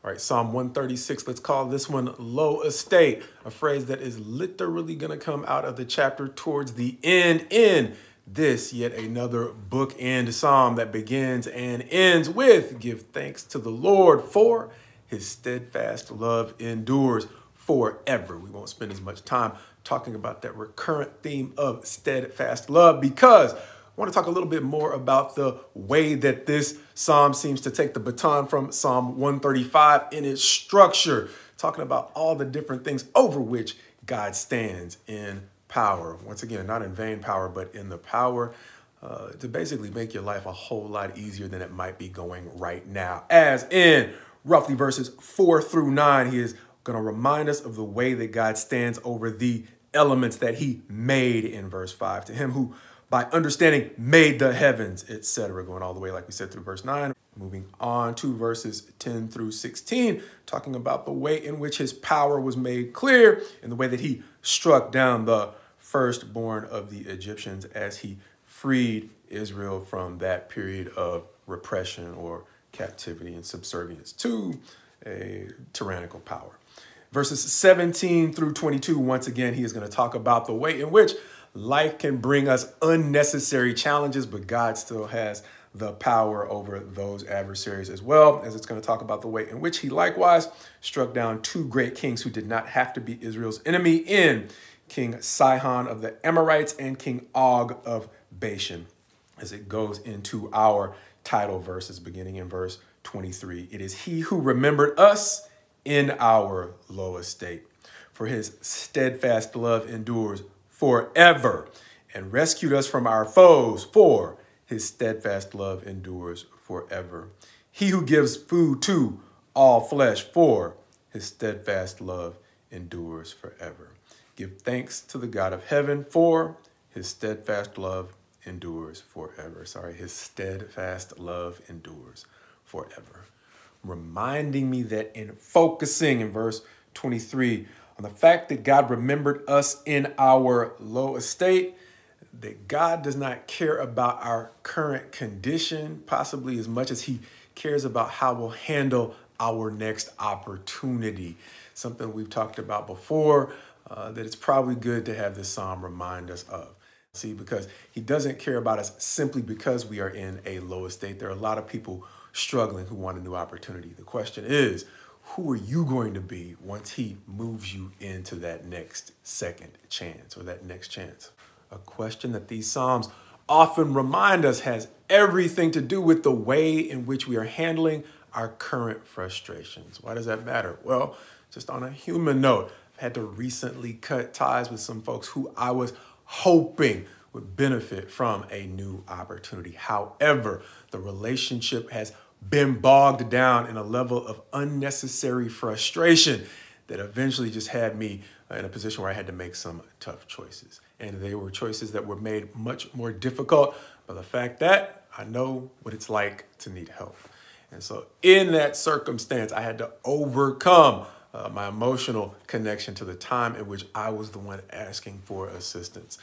All right, Psalm 136, let's call this one Low Estate, a phrase that is literally going to come out of the chapter towards the end in this yet another bookend psalm that begins and ends with give thanks to the Lord for his steadfast love endures forever. We won't spend as much time talking about that recurrent theme of steadfast love because I want to talk a little bit more about the way that this psalm seems to take the baton from Psalm 135 in its structure, talking about all the different things over which God stands in power. Once again, not in vain power, but in the power to basically make your life a whole lot easier than it might be going right now. As in roughly verses 4 through 9, he is going to remind us of the way that God stands over the elements that he made in verse 5. To him who by understanding made the heavens, etc. Going all the way, like we said, through verse 9. Moving on to verses 10 through 16, talking about the way in which his power was made clear and the way that he struck down the firstborn of the Egyptians as he freed Israel from that period of repression or captivity and subservience to a tyrannical power. Verses 17 through 22, once again, he is going to talk about the way in which life can bring us unnecessary challenges, but God still has the power over those adversaries as well, as it's going to talk about the way in which he likewise struck down two great kings who did not have to be Israel's enemy in King Sihon of the Amorites and King Og of Bashan, as it goes into our title verses beginning in verse 23. It is he who remembered us in our low estate, for his steadfast love endures forever, and rescued us from our foes, for his steadfast love endures forever. He who gives food to all flesh, for his steadfast love endures forever. Give thanks to the God of heaven, for his steadfast love endures forever. His steadfast love endures forever. Reminding me that in focusing in verse 23 on the fact that God remembered us in our low estate, that God does not care about our current condition, possibly as much as he cares about how we'll handle our next opportunity. Something we've talked about before, that it's probably good to have this psalm remind us of. See, because he doesn't care about us simply because we are in a low estate. There are a lot of people struggling who want a new opportunity. The question is, who are you going to be once he moves you into that next second chance or that next chance? A question that these psalms often remind us has everything to do with the way in which we are handling our current frustrations. Why does that matter? Well, just on a human note, I've had to recently cut ties with some folks who I was hoping would benefit from a new opportunity. However, the relationship has been bogged down in a level of unnecessary frustration that eventually just had me in a position where I had to make some tough choices. And they were choices that were made much more difficult by the fact that I know what it's like to need help. And so in that circumstance, I had to overcome my emotional connection to the time in which I was the one asking for assistance,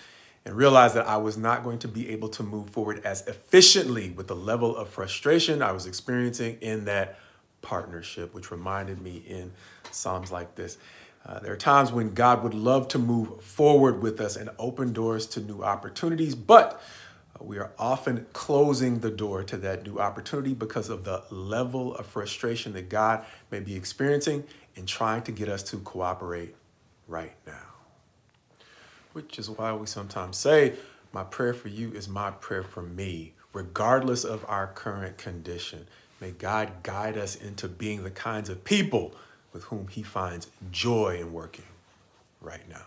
and realized that I was not going to be able to move forward as efficiently with the level of frustration I was experiencing in that partnership, which reminded me in Psalms like this. There are times when God would love to move forward with us and open doors to new opportunities, but we are often closing the door to that new opportunity because of the level of frustration that God may be experiencing in trying to get us to cooperate right now. Which is why we sometimes say, my prayer for you is my prayer for me, regardless of our current condition. May God guide us into being the kinds of people with whom he finds joy in working right now.